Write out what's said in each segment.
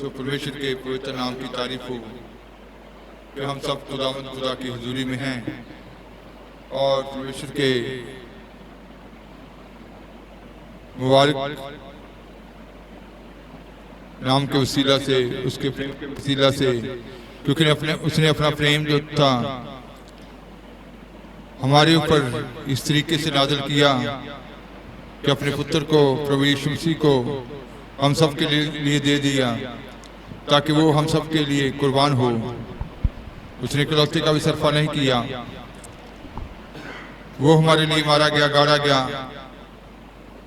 सो परमेश्वर के पवित्र नाम की तारीफ हो कि हम सब खुदा की हुजूरी में हैं और परमेश्वर के मुबारक नाम के वसीला से, उसके प्रेम के वसीला से, क्योंकि उसने अपना प्रेम जो था हमारे ऊपर इस तरीके से नाज़िल किया कि अपने पुत्र को, प्रभु यीशु मसीह को हम सब के लिए दे दिया ताकि वो हम सब के लिए कुर्बान हो। उसने इकलौते का भी सरफा नहीं किया, वो हमारे लिए मारा गया, गाड़ा गया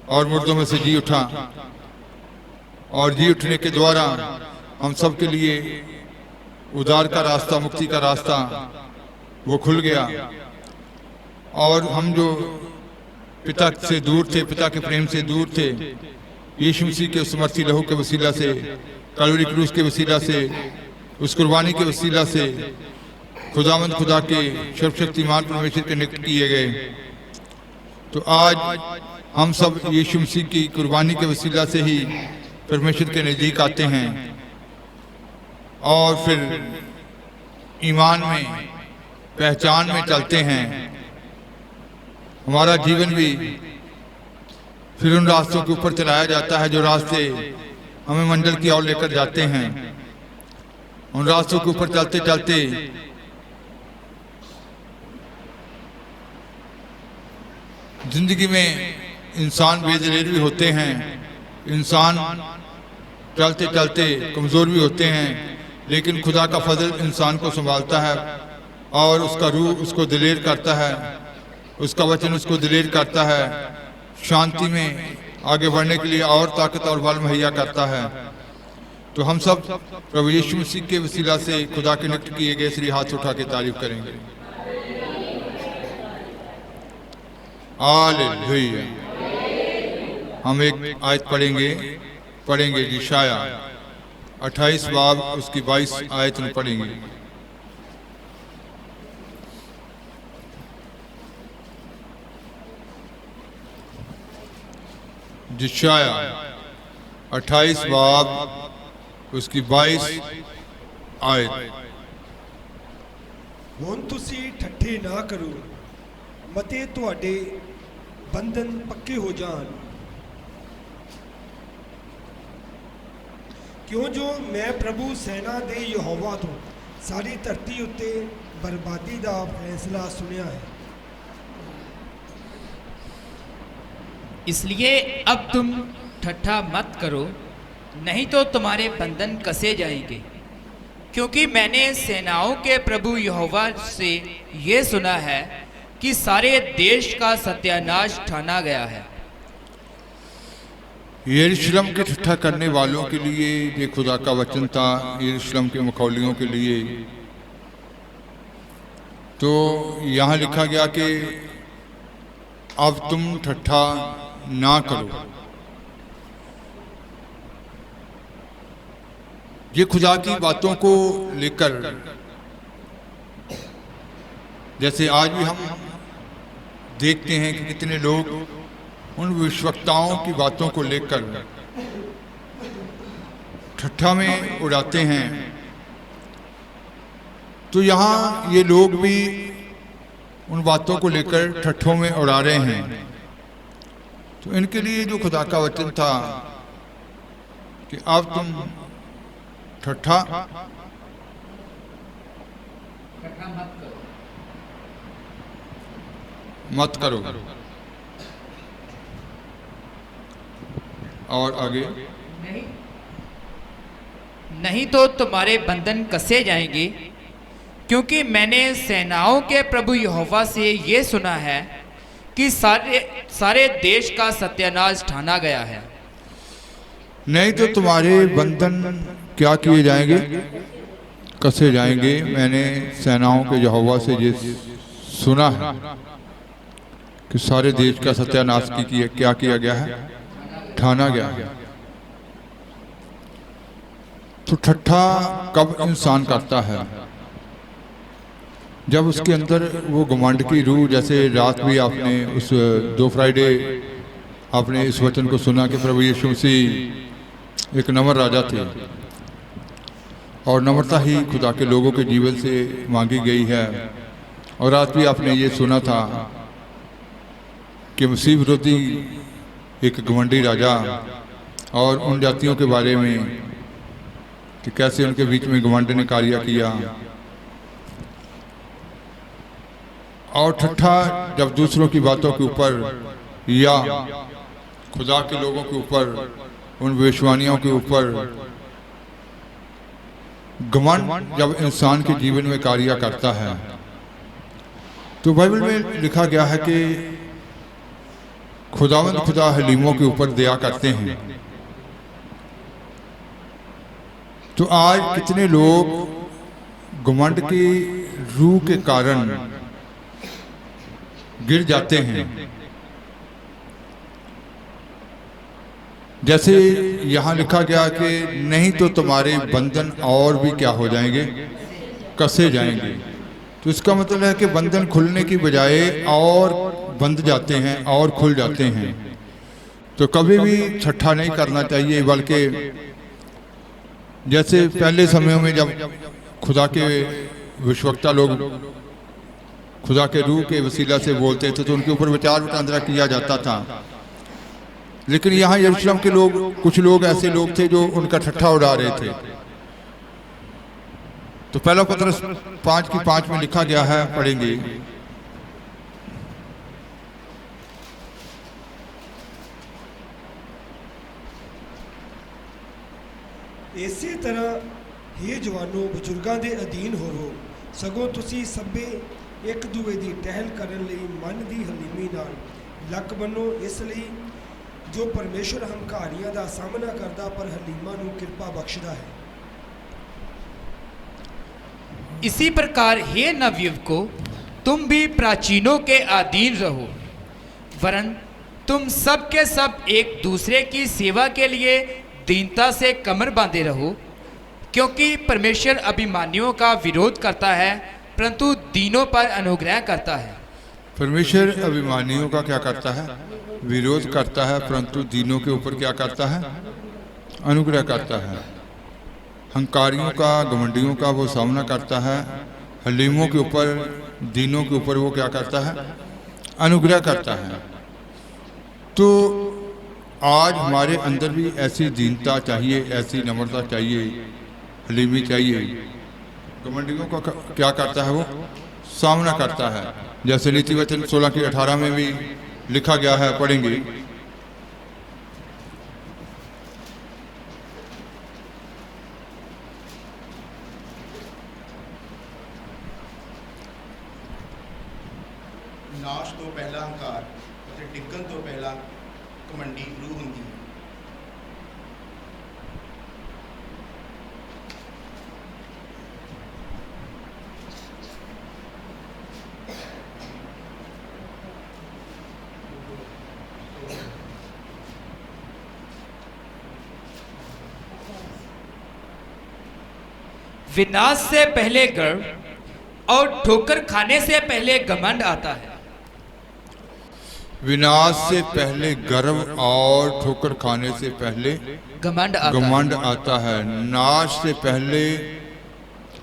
और मुर्दों में से जी उठा, और जी उठने के द्वारा हम सब के लिए उद्धार का रास्ता, मुक्ति का रास्ता वो खुल गया। और हम जो पिता से दूर थे, पिता के प्रेम से दूर थे, यीशु मसीह के उस मर्सी लहू के वसीला से, कलवरी क्रूस के वसीला से, उस कुर्बानी के वसीला से खुदावंद खुदा के सर्वशक्तिमान परमेश्वर के निकट किए गए। तो आज हम सब यीशु मसीह की कुर्बानी के वसीला से ही परमेश्वर के नज़दीक आते हैं और फिर ईमान में, पहचान में चलते हैं। हमारा जीवन भी फिर उन रास्तों के ऊपर चलाया जाता है जो रास्ते हमें मंजिल की ओर लेकर जाते हैं। उन रास्तों के ऊपर चलते चलते जिंदगी में इंसान बेदलेर भी होते हैं, इंसान चलते चलते कमज़ोर भी होते हैं, लेकिन खुदा का फजल इंसान को संभालता है और उसका रूह उसको दिलेर करता है, उसका वचन उसको दिलेर करता है, शांति में आगे बढ़ने के लिए और ताकत और बल मुहैया करता है। तो हम सब प्रभु यीशु मसीह के वसीला से खुदा के निकट किए गए श्री हाथ उठा के तारीफ करेंगे। हालेलुया। हम एक आयत पढ़ेंगे यशाया 28 बाब उसकी 22 आयत में पढ़ेंगे। यशाया 28 बाब उसकी 22 आयत। ਹੁਣ ਤੁਸੀਂ ਠੱਠੇ ਨਾ ਕਰੋ, ਮਤੇ ਤੁਹਾਡੇ ਬੰਧਨ ਪੱਕੇ ਹੋ ਜਾਣ, ਕਿਉਂ ਜੋ ਮੈਂ ਪ੍ਰਭੂ ਸੈਨਾ ਦੇ ਯਹੋਵਾ ਤੋਂ ਸਾਰੀ ਧਰਤੀ ਉੱਤੇ ਬਰਬਾਦੀ ਦਾ फैसला सुनिया है। इसलिए अब तुम ठट्ठा मत करो, नहीं तो तुम्हारे बंधन कसे जाएंगे, क्योंकि मैंने सेनाओं के प्रभु यहोवा से ये सुना है कि सारे देश का सत्यानाश ठाना गया है। यरूशलेम के ठट्ठा करने वालों के लिए ये खुदा का वचन था, यरूशलेम के मखौलियों के लिए। तो यहाँ लिखा गया कि अब तुम ठट्ठा ना करो। ये खुदा की बातों को लेकर, जैसे आज भी हम देखते हैं कि कितने लोग उन विश्वक्ताओं की बातों को लेकर ठट्ठा में उड़ाते हैं, तो यहाँ ये लोग भी उन बातों को लेकर ठट्ठों में उड़ा रहे हैं। तो इनके लिए जो खुदा का वचन था कि अब तुम ठट्ठा मत करो। और आगे, नहीं तो तुम्हारे बंधन कसे जाएंगे, क्योंकि मैंने सेनाओं के प्रभु यहोवा से ये सुना है कि सारे देश का सत्यानाश ठाना गया है। नहीं तो तुम्हारे बंधन क्या किए जाएंगे, कसे जाएंगे। मैंने सेनाओं के यहोवा से ये सुना है कि सारे देश का सत्यानाश क्या किया गया है, ठाना गया है। तो ठट्ठा कब इंसान करता है, जब उसके अंदर वो घमंड की रूह, जैसे रात भी आपने उस 2 फ्राइडे आपने इस वचन को सुना कि प्रभु यीशु मसीह एक नमर राजा थे और नम्रता ही खुदा के लोगों के जीवन से मांगी गई है। और आज भी आपने ये सुना था कि मसीह विरोधी एक घमंडी राजा और उन जातियों के बारे में कि कैसे उनके बीच में घमंड ने कार्य किया। और ठट्ठा जब दूसरों की बातों के ऊपर या खुदा के लोगों के ऊपर, उन भविष्यवाणियों के ऊपर घमंड जब इंसान के जीवन में कार्य करता है, तो बाइबल में लिखा गया है कि खुदावंद खुदा हलीमों के ऊपर दया करते हैं। तो आज कितने लोग घमंड की रूह के कारण गिर जाते हैं। जैसे यहाँ लिखा गया कि नहीं तो तुम्हारे बंधन और भी क्या हो जाएंगे, कसे जाएंगे। तो इसका मतलब है कि बंधन खुलने की बजाय और बंध जाते हैं और खुल जाते हैं। तो कभी भी छट्ठा नहीं करना चाहिए, बल्कि जैसे पहले समयों में जब खुदा के विश्वक्ता लोग खुदा के रूह के वसीला से बोलते थे तो उनके ऊपर विचार विटांदरा किया जाता था। लेकिन यहाँ यरूशलेम के लोग, कुछ लोग ऐसे लोग थे जो उनका ठट्ठा उड़ा रहे थे। तो पहला पत्रस 5:5 में लिखा गया है, पढ़ेंगे। इसी तरह हे जवानों बजुर्गों के अधीन होवो, सगों तुसी सभे एक दूए की टहल करन लई मन की हलीमी नाल लक बनो, इसलिए जो परमेश्वर हंकारियां का सामना करता पर हलीमा नूं कृपा बख्शदा है। इसी प्रकार हे नवयुवकों, तुम भी प्राचीनों के अधीन रहो, वरन तुम सब के सब एक दूसरे की सेवा के लिए दीनता से कमर बांधे रहो, क्योंकि परमेश्वर अभिमानियों का विरोध करता है परंतु दीनों पर अनुग्रह करता है। परमेश्वर अभिमानियों का क्या करता है? विरोध करता है, परंतु दीनों के ऊपर क्या करता है? अनुग्रह करता है। हंकारियों का, घमंडियों का वो सामना करता है, हलीमों के ऊपर, दीनों के ऊपर वो क्या करता है? अनुग्रह करता है। तो आज हमारे अंदर भी ऐसी दीनता चाहिए, ऐसी नम्रता चाहिए, हलीमी चाहिए। घमंडियों का क्या करता है? वो सामना करता है। जैसे नीति वचन 16:18 में भी लिखा गया है, पढ़ेंगे। नाश तो पहला हंकार और डिगन तो पहला घमंडी रूह होंगी है। विनाश से पहले गर्व और ठोकर खाने से पहले घमंड आता है। विनाश से पहले गर्व और ठोकर खाने से पहले घमंड आता है। नाश से पहले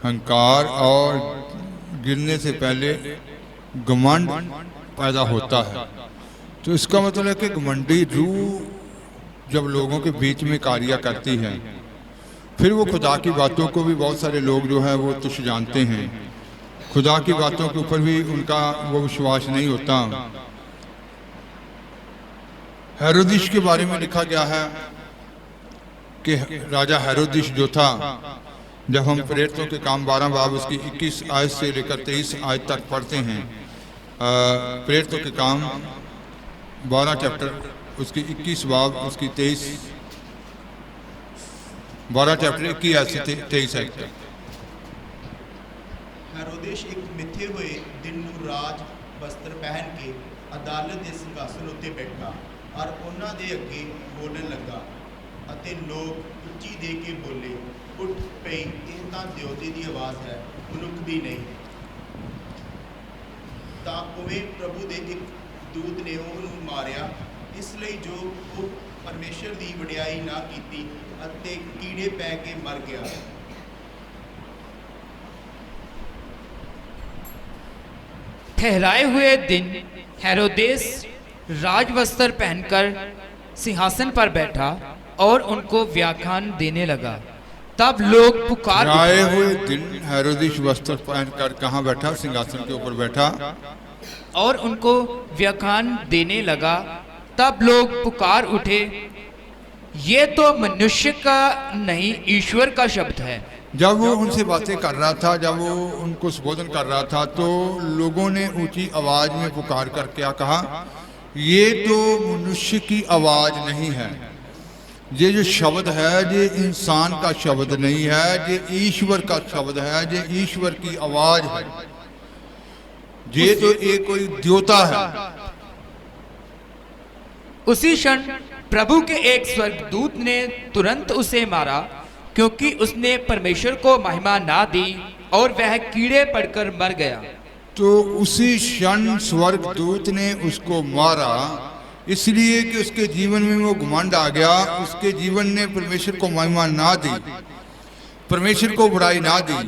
हंकार और गिरने से पहले घमंड पैदा होता है। तो इसका मतलब है कि घमंडी रूह जब लोगों के बीच में कार्य करती है, फिर वो खुदा की बातों को भी बहुत सारे लोग जो है वो तुच्छ जानते हैं। खुदा की बातों के ऊपर भी उनका वो विश्वास नहीं होता। हेरोदिश के बारे में लिखा गया है कि राजा हेरोदिश जो था, जब हम प्रेरितों के काम 12 बाब उसकी 21 आयत से लेकर 23 आयत तक पढ़ते हैं, प्रेरितों के काम 12 चैप्टर उसकी 21 बाब उसकी 12 चैप्टर 21 आयत से 23 आयत तक। हेरोदेश एक मिथे हुए दिन नूं राज वस्त्र पहन के अदालत के सिंहासन उत्ते बैठा और उन्हां दे अगे बोलण लगा अते लोग उच्ची दे के बोले, उठ पई इह तां दियोते दी आवाज़ है, मनुख दी नहीं। तां उवें प्रभु दे एक दूत ने उहनूं मारिया, इसलिए जो वो परमेश्वर की वडियाई ना कीती अते कीड़े पै के मर गया। ठहराए हुए दिन हेरोदेस राजवस्त्र पहनकर सिंहासन पर बैठा और उनको व्याख्यान देने लगा। तब लोग पुकार आए हुए दिन हेरोदेस वस्त्र पहनकर कहाँ बैठा? सिंहासन के ऊपर बैठा और उनको व्याख्यान देने लगा। तब लोग पुकार उठे, ये तो मनुष्य का नहीं ईश्वर का शब्द है। जब वो उनसे बातें कर रहा था, जब वो उनको संबोधन कर रहा था, तो लोगों ने ऊंची आवाज में पुकार कर क्या कहा? ये तो मनुष्य की आवाज नहीं है, ये जो शब्द है ये इंसान का शब्द नहीं है, ये ईश्वर का शब्द है, ये ईश्वर की आवाज है, ये तो एक कोई देवता है। उसी क्षण प्रभु के एक स्वर्गदूत ने तुरंत उसे मारा, क्योंकि उसने परमेश्वर को महिमा ना दी और वह कीड़े पड़कर मर गया। तो उसी क्षण स्वर्गदूत ने उसको मारा, इसलिए कि उसके जीवन में वो घमंड आ गया, उसके जीवन ने परमेश्वर को महिमा ना दी, परमेश्वर को बुराई ना दी,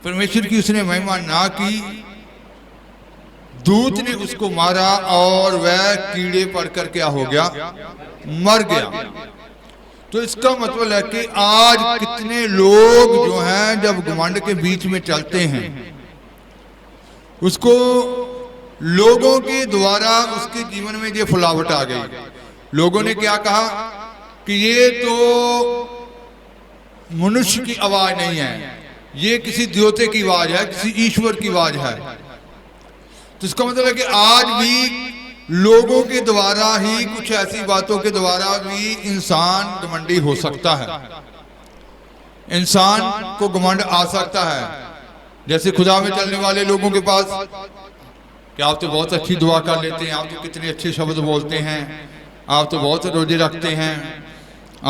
परमेश्वर की उसने महिमा ना की। दूत ने उसको मारा और वह कीड़े पड़कर क्या हो गया? मर गया। तो इसका मतलब है कि आज कितने लोग जो हैं जब घमंड के बीच में चलते हैं, उसको लोगों के द्वारा उसके जीवन में ये फुलावट आ गई। लोगों ने क्या कहा कि ये तो मनुष्य की आवाज नहीं है, ये किसी देवते की आवाज है, किसी ईश्वर की आवाज है। तो इसका मतलब है कि आज भी लोगों के द्वारा ही, कुछ ऐसी बातों के द्वारा भी इंसान घमंडी हो सकता है, इंसान को घमंड आ सकता है। जैसे खुदा में चलने वाले लोगों के पास कि आप तो बहुत अच्छी दुआ कर लेते हैं, आप तो कितने अच्छे शब्द बोलते हैं, आप तो बहुत रोजे रखते हैं,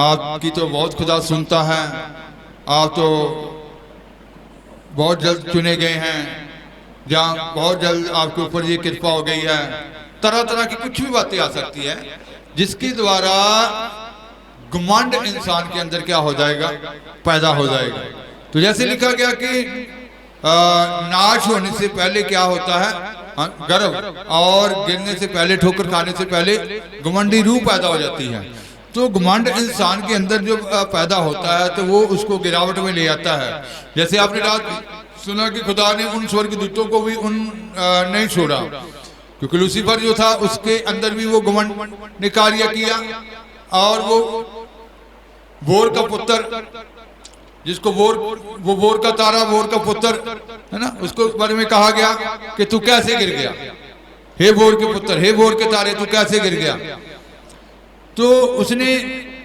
आपकी तो बहुत खुदा सुनता है, आप तो बहुत जल्द चुने गए हैं, जहाँ बहुत जल्द आपके ऊपर ये कृपा हो गई है। तरह तरह की कुछ भी बातें आ सकती है जिसके द्वारा घमंड इंसान के अंदर क्या हो जाएगा? पैदा हो जाएगा। तो जैसे लिखा गया कि नाश होने से पहले क्या होता है? गर्भ, और गिरने से पहले, ठोकर खाने से पहले घमंडी रूह पैदा हो जाती है। तो घमंड इंसान के अंदर जो पैदा होता है तो वो उसको गिरावट में ले आता है। जैसे आपने रात सुना कि खुदा ने उन स्वर्गदूतों को भी नहीं छोड़ा, क्योंकि लूसीफर जो था उसके अंदर भी वो घमंड ने कार्य किया, और वो बोर का पुत्र, जिसको बोर का तारा, बोर का पुत्र है ना, उसको बारे में कहा गया कि तू कैसे गिर गया, हे बोर के पुत्र, हे बोर के तारे, तू कैसे गिर गया। तो उसने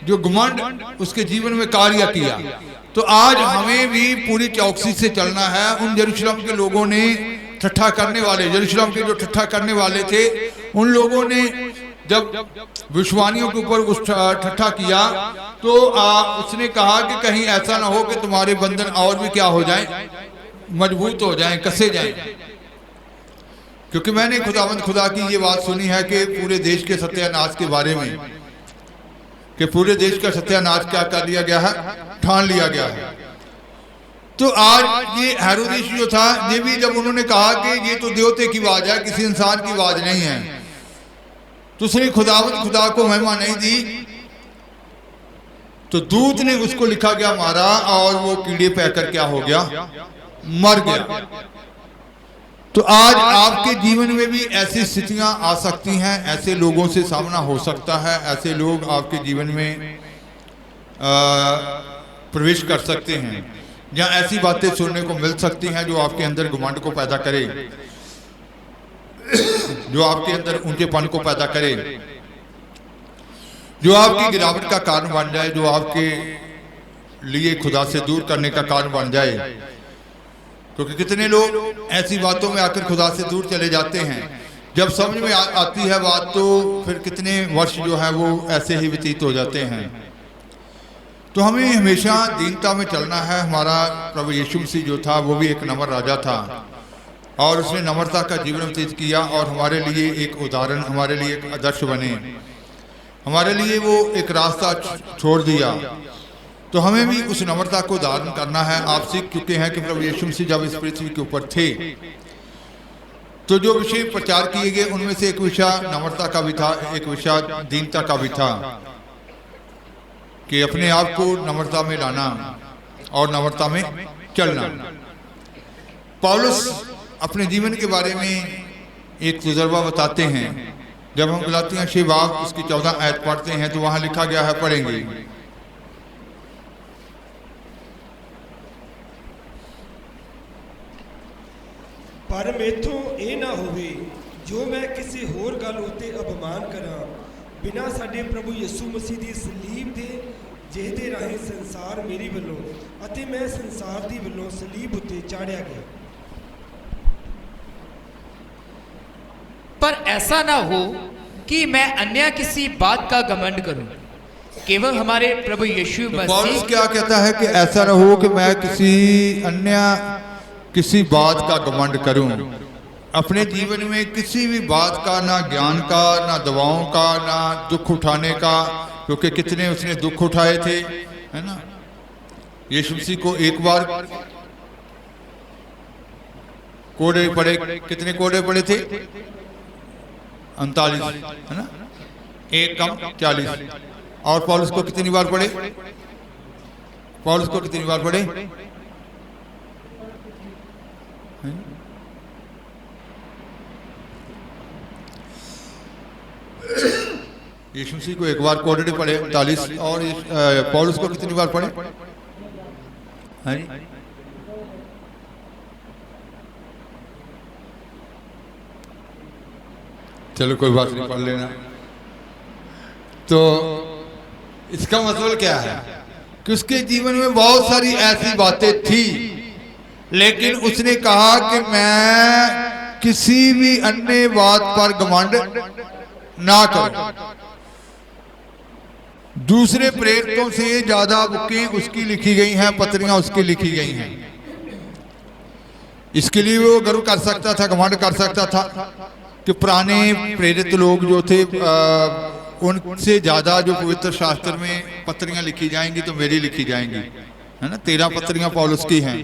जो घमंड उसके जीवन में कार्य किया। तो आज हमें भी पूरी चौकसी से चलना है। उन यरूशलेम के लोगों ने ठट्ठा करने वाले, यरूशलेम के जो ठट्ठा करने वाले थे, उन लोगों ने जब विश्वानियों के ऊपर उस ठट्ठा किया तो उसने कहा कि कहीं ऐसा ना हो कि तुम्हारे बंधन और भी क्या हो जाएं, मजबूत हो जाएं, कसे जाएं। क्योंकि मैंने खुदा की ये बात सुनी है कि पूरे देश के सत्यानाश के बारे में, कि पूरे देश का सत्यानाश क्या कर लिया गया है? ठान लिया गया है। तो आज ये हेरोदेस जो था, ये भी जब उन्होंने कहा कि ये तो देवते की आवाज है, किसी इंसान की आवाज नहीं है, तो उसने खुदा को महिमा नहीं दी। तो दूत ने उसको लिखा गया मारा, और वो कीड़े पैकर क्या हो गया? मर गया। तो आज आपके जीवन में भी ऐसी स्थितियां आ सकती हैं, ऐसे लोगों से सामना हो सकता है, ऐसे लोग आपके जीवन में प्रवेश कर सकते हैं, जहां ऐसी बातें सुनने को मिल सकती हैं जो आपके अंदर घमंड को पैदा करे, जो आपके अंदर ऊंचेपन को पैदा करे, जो आपकी गिरावट का कारण बन जाए, जो आपके लिए खुदा से दूर करने का कारण बन जाए। क्योंकि कितने लोग ऐसी बातों में आकर खुदा से दूर चले जाते हैं, जब समझ में आती है बात तो फिर कितने वर्ष जो है वो ऐसे ही व्यतीत हो जाते हैं। तो हमें हमेशा दीनता में चलना है। हमारा प्रभु यीशु मसीह जो था वो भी एक नम्र राजा था, और उसने नम्रता का जीवन व्यतीत किया, और हमारे लिए एक उदाहरण, हमारे लिए एक आदर्श बने, हमारे लिए वो एक रास्ता छोड़ दिया। तो हमें भी उस नम्रता को धारण करना है। आप सीख चुके हैं कि प्रभु यीशु मसीह जब इस पृथ्वी के ऊपर थे तो जो विषय प्रचार किए गए उनमें से एक विषय नम्रता का भी था, एक विषय दीनता का भी था, कि अपने आप को नम्रता में लाना और नम्रता में चलना। पौलुस अपने जीवन के बारे में एक तजुर्बा बताते हैं। जब हम गलातियां 6 बाब उसकी 14 आयत पढ़ते हैं तो वहां लिखा गया है, पढ़ेंगे, पर मेथों ये ना होवे जो मैं किसी होर गल उत्ते अभिमान करा, बिना साडे प्रभु यीशु मसीह दी सलीब दे, ਜਿਹਦੇ ਰਾਹੀਂ ਸੰਸਾਰ ਮੇਰੀ ਵੱਲੋਂ ਅਤੇ मैं संसार ਦੀ ਵੱਲੋਂ सलीब उत्ते चाढ़िया गया। पर ऐसा ना हो कि मैं अन्य किसी बात का घमंड करूं, केवल हमारे प्रभु यीशु तो पौलुस मसीह। क्या कहता है कि ऐसा ना हो कि मैं किसी बात का घमंड करूं। अपने जीवन में किसी भी बात का, ना ज्ञान का, ना दवाओं का, ना दुख उठाने का, क्योंकि कितने उसने दुख उठाए थे, है ना। यीशु मसीह को एक बार कोड़े पड़े, कितने कोड़े पड़े थे? 39, है ना, 1 कम 40। और पौलुस को कितनी बार पड़े? पौलुस को कितनी बार पड़े? यीशु मसीह को एक बार कोड़े पड़े 39, और पौलुस को कितनी बार पड़े? हाँ जी, चलो कोई बात नहीं, पढ़ लेना। तो इसका मतलब क्या है कि उसके जीवन में बहुत सारी ऐसी बातें थी, लेकिन उसने कहा कि मैं किसी भी अन्य बात पर घमंड ना करूं। दूसरे प्रेरितों से ज्यादा बुकें उसकी लिखी गई हैं, पत्रियां उसकी लिखी गई हैं। इसके लिए वो गर्व कर सकता था, घमंड कर सकता था कि पुराने प्रेरित लोग जो थे उनसे ज्यादा जो पवित्र शास्त्र में पत्रियां लिखी जाएंगी तो मेरी लिखी जाएंगी, है ना। 13 पत्रियां पौलुस की हैं।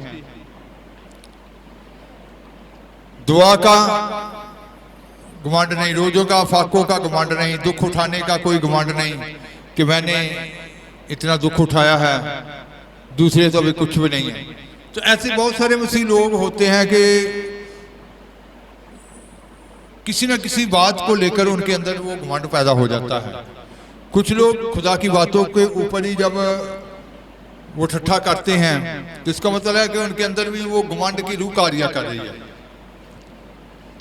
दुआ का घमंड नहीं, रोजों का, फाकों का घमंड नहीं, दुख उठाने का कोई घमंड नहीं कि मैंने इतना दुख उठाया है, दूसरे तो अभी कुछ भी नहीं है। तो ऐसे बहुत सारे मसीह लोग होते हैं कि किसी न किसी बात को लेकर उनके अंदर वो घमंड पैदा हो जाता है। कुछ लोग खुदा की बातों के ऊपर ही जब वो ठट्ठा करते हैं तो इसका मतलब है कि उनके अंदर भी वो घमंड की रूह कार्य कर रही है।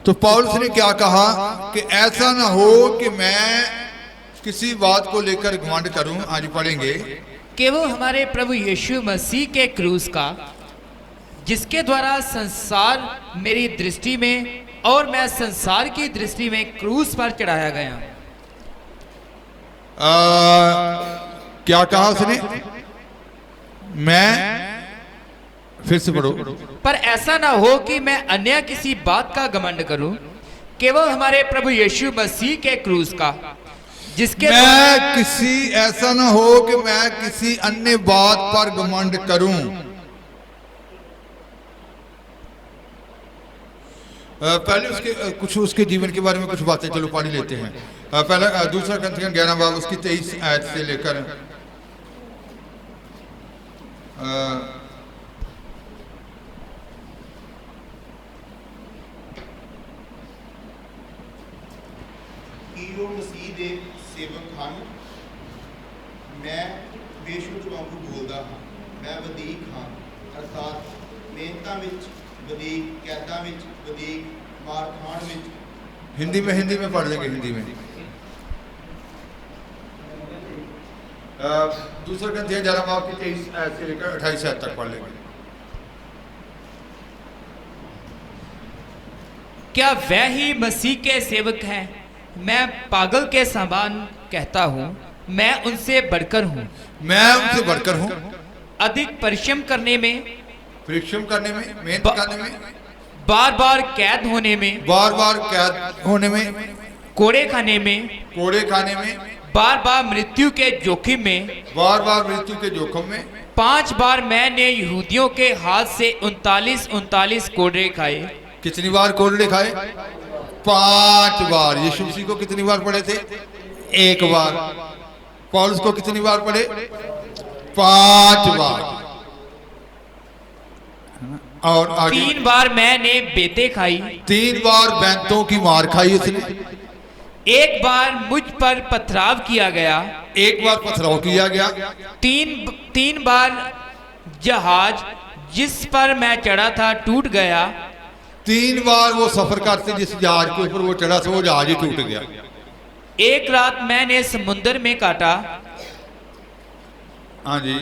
तो पौलुस ने क्या कहा कि ऐसा ना हो कि मैं किसी बात को लेकर घमंड करूं। आज पढ़ेंगे, केवल हमारे प्रभु यीशु मसीह के क्रूस का, जिसके द्वारा संसार मेरी दृष्टि में और मैं संसार की दृष्टि में क्रूस पर चढ़ाया गया। क्या कहा उसने? मैं फिर से पढ़ो। पर ऐसा ना हो कि मैं अन्य किसी बात का घमंड करूं, केवल हमारे प्रभु यीशु मसीह के क्रूस का, जिसके मैं किसी ऐसा ना हो कि मैं किसी अन्य बात पर घमंड करूं। पहले उसके जीवन के बारे में कुछ बातें चलो पढ़ लेते हैं। पहला दूसरा ग्रंथियों 11 बाब उसकी 23 आयत से लेकर ਉਹ ਮਸੀਹ ਦੇ ਸੇਵਕ ਹਨ। ਮੈਂ ਬੇਸ਼ੁੱਧ ਵਾਂਗੂ ਬੋਲਦਾ ਹਾਂ, ਮੈਂ ਵਧੀਕ ਹਾਂ, ਅਰਥਾਤ ਮਿਹਨਤਾਂ ਵਿੱਚ ਵਧੀਕ, ਕੈਦਾਂ ਵਿੱਚ ਵਧੀਕ, ਮਾਰ ਖਾਣ ਵਿੱਚ। हिंदी में पढ़ लेंगे। हिंदी में दूसरा ग्रंथियों 11 बाब की 23 आयत से लेकर 28 आयत तक पढ़ लेंगे। क्या वह ही मसीह के सेवक हैं? मैं पागल के समान कहता हूँ, मैं उनसे बढ़कर हूँ। मैं उनसे बढ़कर हूँ। अधिक परिश्रम करने में, मेहनत करने में, बार बार कैद होने में, कोड़े खाने में, बार बार मृत्यु के जोखिम में, 5 बार मैंने यहूदियों के हाथ से 39 कोड़े खाए। कितनी बार कोरड़े खाए? 5 बार। यीशु मसीह को कितनी बार पढ़े थे? 1 बार। पौलुस को कितनी बार पढ़े? 5 बार। और आगे 3 बार मैंने बेते खाई, 3 बार बैंतों की मार खाई उसने, 1 बार मुझ पर पथराव किया गया, 1 बार पथराव किया गया, 3 बार जहाज जिस पर मैं चढ़ा था टूट गया, 3 बार वो सफर करते जिस जहाज के ऊपर वो चढ़ा था वो जहाज ही टूट गया। 1 रात मैंने समुद्र में काटा। हाँ जी।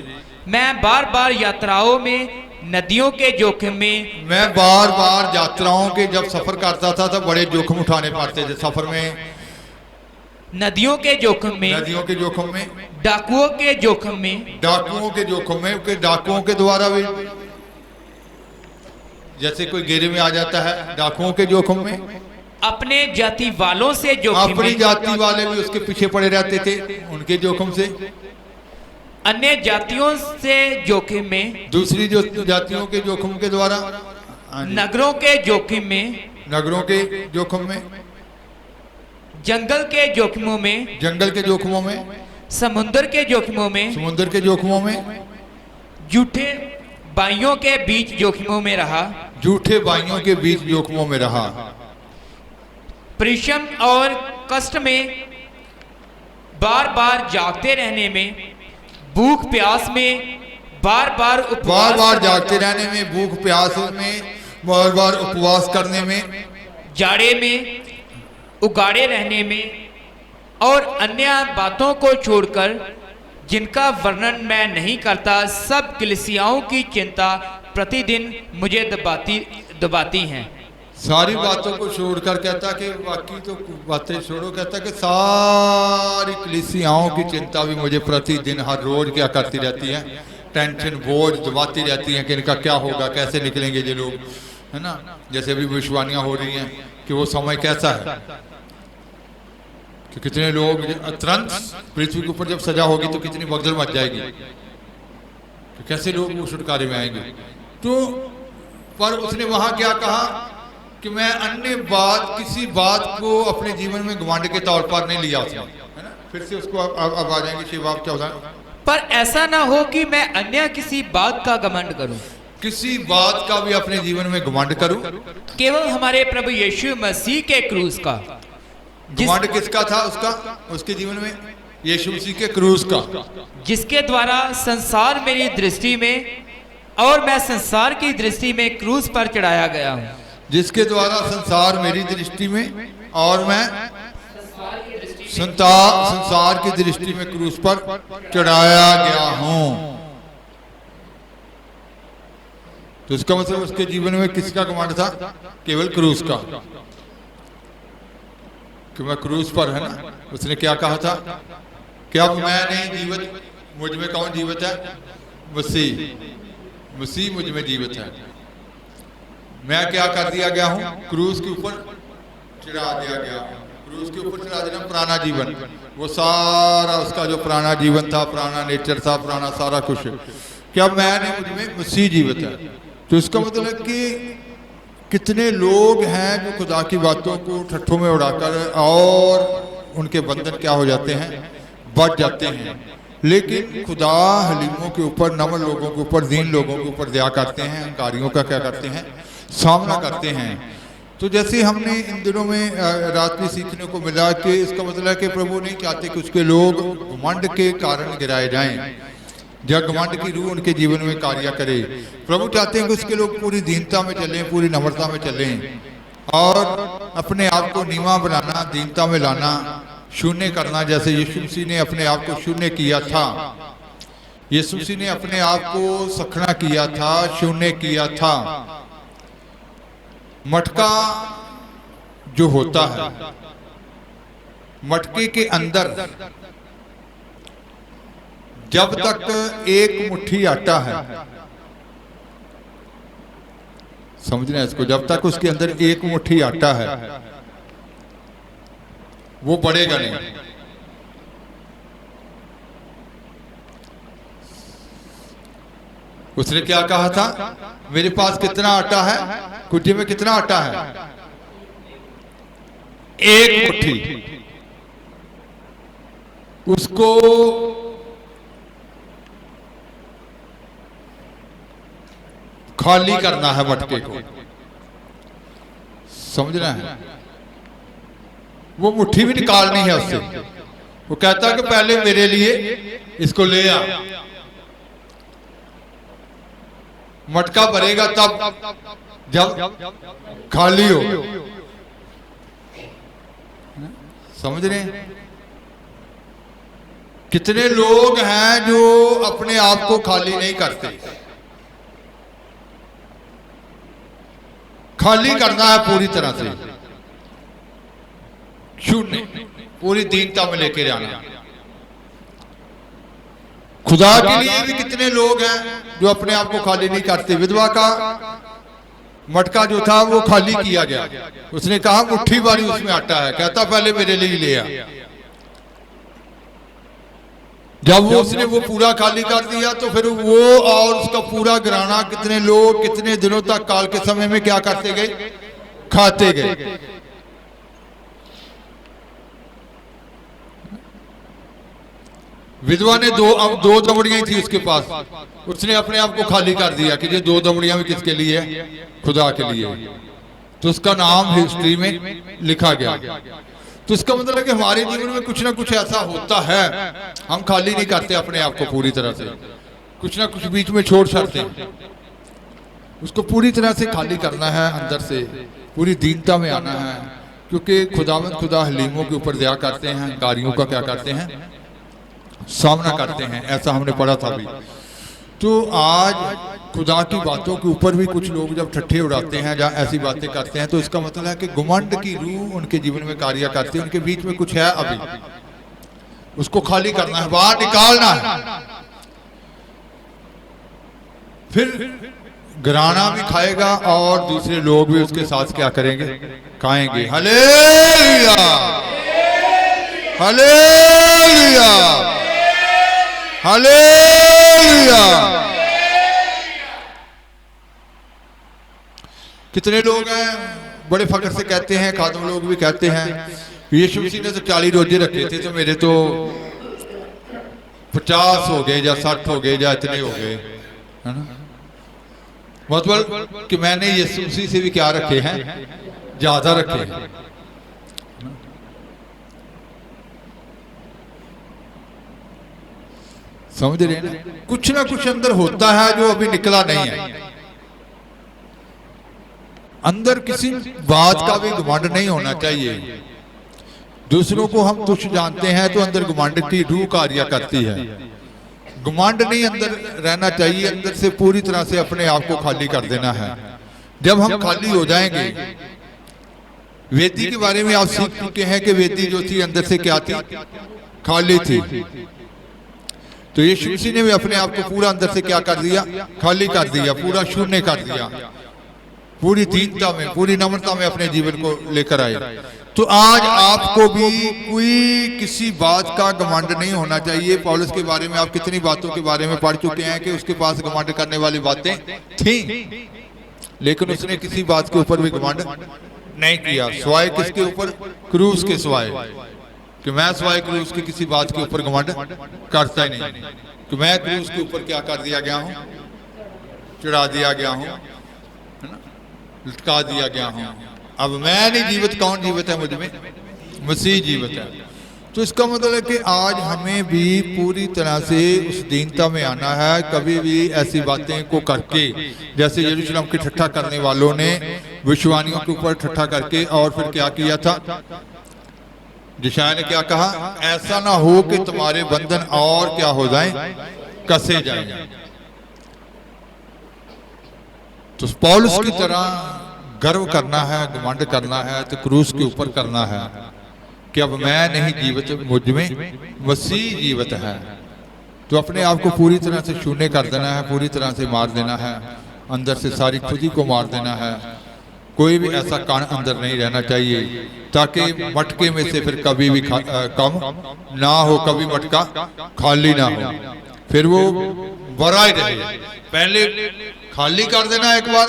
मैं बार बार यात्राओं में, नदियों के जोखिम में, मैं बार बार यात्राओं के जब सफर करता था तो बड़े जोखिम उठाने पड़ते थे सफर में। नदियों के जोखिम में, नदियों के जोखिम में, डाकुओं के जोखिम में, डाकुओं के जोखिम में, कि डाकुओं के द्वारा भी जैसे कोई घेरे में आ जाता है, डाकुओं के जोखिम में, अपने जाति वालों से जोखिम अपनी में, जाति वाले भी उसके पीछे पड़े रहते थे उनके जोखिम से, अन्य जातियों से जोखिम में, दूसरी जो जातियों के जोखिम के द्वारा, नगरों के जोखिम में, नगरों के जोखिम में, जंगल के जोखिमों में, जंगल के जोखिमों में, समुद्र के जोखिमों में, समुद्र के जोखिमों में, झूठे भाइयों के बीच जोखिमों में रहा, झूठे भाइयों के बीच जोखिमों में रहा, परिश्रम और कष्ट में, बार बार जागते रहने में, भूख प्यास में, बार बार जागते रहने में, भूख प्यास में, बार बार उपवास करने में, जाड़े में, उगाड़े रहने में और अन्य बातों को छोड़कर जिनका वर्णन मैं नहीं करता, सब कलीसियाओं की चिंता प्रतिदिन मुझे दबाती हैं। सारी बातों को छोड़कर कहता कि बाकी तो बातें छोड़ो, कहता कि सारी कलीसियाओं की चिंता भी मुझे प्रतिदिन हर रोज क्या करती रहती है, टेंशन बोझ दबाती रहती है कि इनका क्या होगा, कैसे निकलेंगे ये लोग, है ना। जैसे अभी भविष्यवाणियां हो रही हैं कि वो समय कैसा है, कि कितने लोग तुरंत पृथ्वी के ऊपर जब सजा होगी तो कितनी भगदड़ मच जाएगी, तो कैसे लोग वो छुटकारे में आएंगे। तो पर उसने वहां क्या कहा कि मैं अन्य बात, किसी बात को अपने जीवन में घमंड के तौर पर नहीं लिया उसने, है ना। फिर से उसको अब आ जाएंगे शिवाब 14। पर ऐसा ना हो कि मैं अन्य किसी बात का घमंड करूं, किसी बात का भी अपने जीवन में घमंड करूं, केवल हमारे प्रभु यीशु मसीह के क्रूस का। घमंड किसका था? उसका, उसके जीवन में यीशु मसीह के क्रूस का, जिसके द्वारा संसार मेरी दृष्टि में और मैं संसार की दृष्टि में क्रूस पर चढ़ाया गया हूँ, जिसके द्वारा संसार मेरी दृष्टि में और मैं संसार की दृष्टि में क्रूस पर चढ़ाया गया हूं। तो इसका मतलब उसके जीवन में किसका घमंड था? केवल क्रूस का, कि मैं क्रूस पर, है ना। उसने क्या कहा था कि अब मैं नहीं जीवित, मुझ में कौन जीवित है? मसीह, मसीह मुझ में जीवित है। मैं क्या कर दिया गया हूं? क्रूस के ऊपर चढ़ा दिया गया। क्रूस के ऊपर चढ़ा देना पुराना जीवन, वो सारा उसका जो पुराना जीवन था, पुराना नेचर था, पुराना सारा कुछ, क्या मैं नहीं, मुझ में मसीह जीवित है। तो इसका मतलब है कि कितने लोग हैं जो खुदा की बातों को ठट्ठों में उड़ाकर और उनके बंधन क्या हो जाते हैं, बढ़ जाते हैं, लेकिन खुदा हलीमों के ऊपर, नम्र लोगों के ऊपर, दीन लोगों के ऊपर दया करते हैं, अहंकारियों का क्या करते हैं, सामना करते हैं। तो जैसे हमने इन दिनों में रात में सीखने को मिला कि इसका मतलब है कि प्रभु नहीं चाहते कि उसके लोग घमंड के कारण गिराए जाएं, जब घमंड की रूह उनके जीवन में कार्य करे। प्रभु चाहते हैं कि उसके लोग पूरी दीनता में चलें, पूरी नम्रता में चलें और अपने आप को नीवा बनाना, दीनता में लाना, शून्य करना, जैसे यीशु मसीह ने अपने आप को शून्य किया था। यीशु मसीह ने अपने आप को सखना किया था, शून्य किया था। मटका जो होता है, मटके के अंदर जब तक एक मुट्ठी आटा है, समझना इसको, जब तक उसके अंदर एक मुट्ठी आटा है वो बढ़ेगा नहीं। उसने क्या कहा था, मेरे पास कितना आटा है, कुटी में कितना आटा है, एक मुट्ठी। उसको खाली करना है मटके को, समझना है। वो मुट्ठी भी निकालनी है उससे। वो कहता है कि पहले मेरे लिए इसको ले आ, मटका भरेगा तब जब खाली हो। समझ रहे हैं? कितने लोग हैं जो अपने आप को खाली नहीं करते। खाली करना है पूरी तरह से, शून्य, पूरी दीनता में लेके जाना। खुदा के लिए भी कितने लोग हैं जो अपने आप को खाली नहीं करते। विधवा का मटका जो था वो खाली किया गया, उसने कहा मुट्ठी भरी उसमें आटा है, कहता पहले मेरे लिए ले आ। जब वो उसने वो पूरा खाली कर दिया तो फिर वो और उसका पूरा घराना, कितने लोग कितने दिनों तक काल के समय में क्या करते गए, खाते गए। विधवा ने दो दमड़ियां थी उसके पास, उसने अपने आप को खाली कर दिया कि ये दो दमड़ियां भी किसके लिए, खुदा के लिए। तो उसका नाम हिस्ट्री में लिखा गया। तो इसका मतलब है कि हमारे जीवन में कुछ ना कुछ ऐसा होता है, हम खाली नहीं करते अपने आप को पूरी तरह से, कुछ ना कुछ बीच में छोड़ छाड़ते हैं। उसको पूरी तरह से खाली करना है, अंदर से पूरी दीनता में आना है, क्योंकि खुदावंद खुदा हलीमों के ऊपर दया करते हैं, कारियों का क्या करते हैं, सामना करते हैं। ऐसा हमने पढ़ा था भी। तो आज खुदा की बातों के ऊपर भी कुछ लोग जब ठट्ठे उड़ाते हैं या ऐसी बातें करते हैं, तो इसका मतलब है कि घमंड की रूह उनके जीवन में कार्य करती है। उनके बीच में कुछ है, अभी उसको खाली करना है, बाहर निकालना है। फिर घराना भी खाएगा और दूसरे लोग भी उसके साथ क्या करेंगे, खाएंगे। Hallelujah, hallelujah, hallelujah. कितने लोग हैं बड़े फख्र से कहते हैं, खादम लोग भी कहते हैं, यीशु मसीह ने तो 40 रोजे रखे थे, तो मेरे तो 50 हो गए या 60 हो गए या इतने हो गए, है ना। मतलब कि मैंने यीशु मसीह से भी क्या रखे हैं, ज्यादा रखे हैं। समझ रहे हैं ना? कुछ ना कुछ अंदर होता है जो अभी निकला नहीं है। अंदर किसी बात का भी घमंड नहीं होना चाहिए। दूसरों को हम तुच्छ जानते हैं तो अंदर घमंड की रूह कार्य करती है। घमंड नहीं अंदर रहना चाहिए, अंदर से पूरी तरह से अपने आप को खाली कर देना है। जब हम खाली हो जाएंगे, वेदी के बारे में आप सीख चुके हैं कि वेदी जो थी अंदर से क्या थी, खाली थी। तो यीशु मसीह ने भी अपने आप को पूरा अंदर से क्या कर दिया, खाली कर दिया, पूरा शून्य कर दिया। पूरी दीनता में, पूरी नम्रता में अपने जीवन को लेकर आए। तो आज आपको भी कोई किसी बात का घमंड नहीं होना चाहिए। पौलुस के बारे में आप कितनी बातों के बारे में पढ़ चुके हैं कि उसके पास घमंड करने वाली बातें थी, लेकिन उसने किसी बात के ऊपर भी घमंड नहीं किया, सिवाय किसके ऊपर, क्रूस के सिवाय। कि मैं सिवाय क्रूस के किसी बात के ऊपर घमंड करता ही नहीं, कि मैं क्रूस के ऊपर क्या कर दिया गया हूँ, चढ़ा दिया गया हूँ, है ना, लटका दिया गया हूँ। अब मैं नहीं जीवित, कौन जीवित है मुझ में, मसीह जीवित है। तो इसका मतलब है कि आज हमें भी पूरी तरह से उस दीनता में आना है। कभी भी ऐसी बातें को करके, जैसे यरूशलेम की ठट्ठा करने वालों ने विश्वानियों के ऊपर ठट्ठा करके और फिर क्या किया था, यशायाह ने क्या कहा, ऐसा ना हो कि तुम्हारे बंधन और क्या हो जाएं, कसे जाएं। तो पौलुस की तरह गर्व करना है, घमंड करना है, तो क्रूस के ऊपर करना है कि अब मैं नहीं जीवित, मुझ में मसीह जीवित है। तो अपने आप को पूरी तरह से शून्य कर देना है, पूरी तरह से मार देना है, अंदर से सारी खुदी को मार देना है। कोई भी ऐसा कण अंदर नहीं रहना चाहिए, ताकि मटके में से फिर कभी भी कम ना हो, कभी मटका खाली ना हो। फिर वो भरा ही रहे। पहले खाली कर देना एक बार,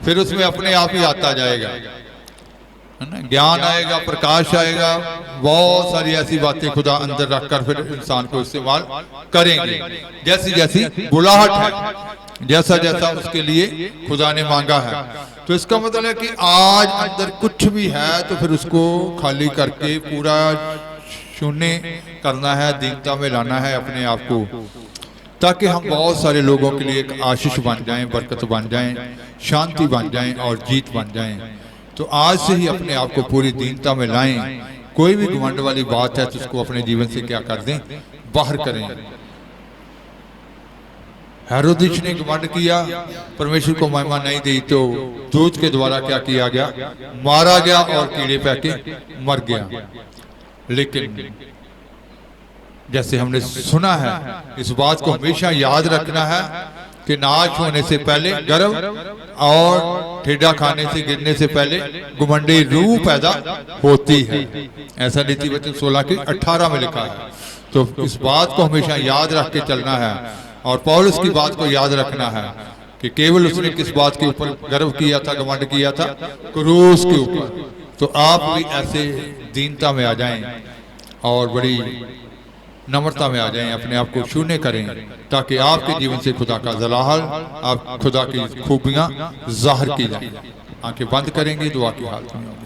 फिर उसमें अपने आप ही आता जाएगा, है ना, ज्ञान आएगा, प्रकाश आएगा, बहुत सारी ऐसी बातें खुदा अंदर रखकर फिर इंसान को इस्तेमाल करेंगे। जैसी जैसी बुलाहट है, जैसा जैसा उसके लिए खुदा ने मांगा है। तो इसका मतलब है कि आज अंदर कुछ भी है तो फिर उसको खाली करके पूरा शून्य करना है, दीनता में लाना है अपने आप को, ताकि हम बहुत सारे लोगों के लिए एक आशीष बन जाएं, बरकत बन जाएं, शांति बन जाएं और जीत बन जाएं। तो आज से ही अपने आप को पूरी दीनता में लाएं। कोई भी घमंड वाली बात है तो उसको अपने जीवन से क्या कर दें, बाहर करें। हेरोदिस ने घमंड किया, परमेश्वर को महिमा नहीं दी, तो दूत के द्वारा क्या किया गया, मारा गया और कीड़े पैके मर गया। लेकिन जैसे हमने सुना है, इस बात को हमेशा याद रखना है कि नाश होने से पहले गर्व और ठेडा खाने से गिरने से पहले घुमंडी रूह पैदा होती है। ऐसा नीति वचन 16:18 में लिखा है। तो इस बात को हमेशा याद रख के चलना है। और पौलुस की बात को याद रखना है कि केवल उसने किस बात के ऊपर गर्व किया था, घमंड किया था, क्रूस के ऊपर। तो आप भी ऐसे दीनता में आ जाएं और बड़ी नम्रता में आ जाएं, अपने आप को शून्य करें, ताकि आपके जीवन से खुदा का जलाल, आप खुदा की खूबियां जाहिर की जाएं। आंखें बंद करेंगे, दुआ की हालत में होंगे।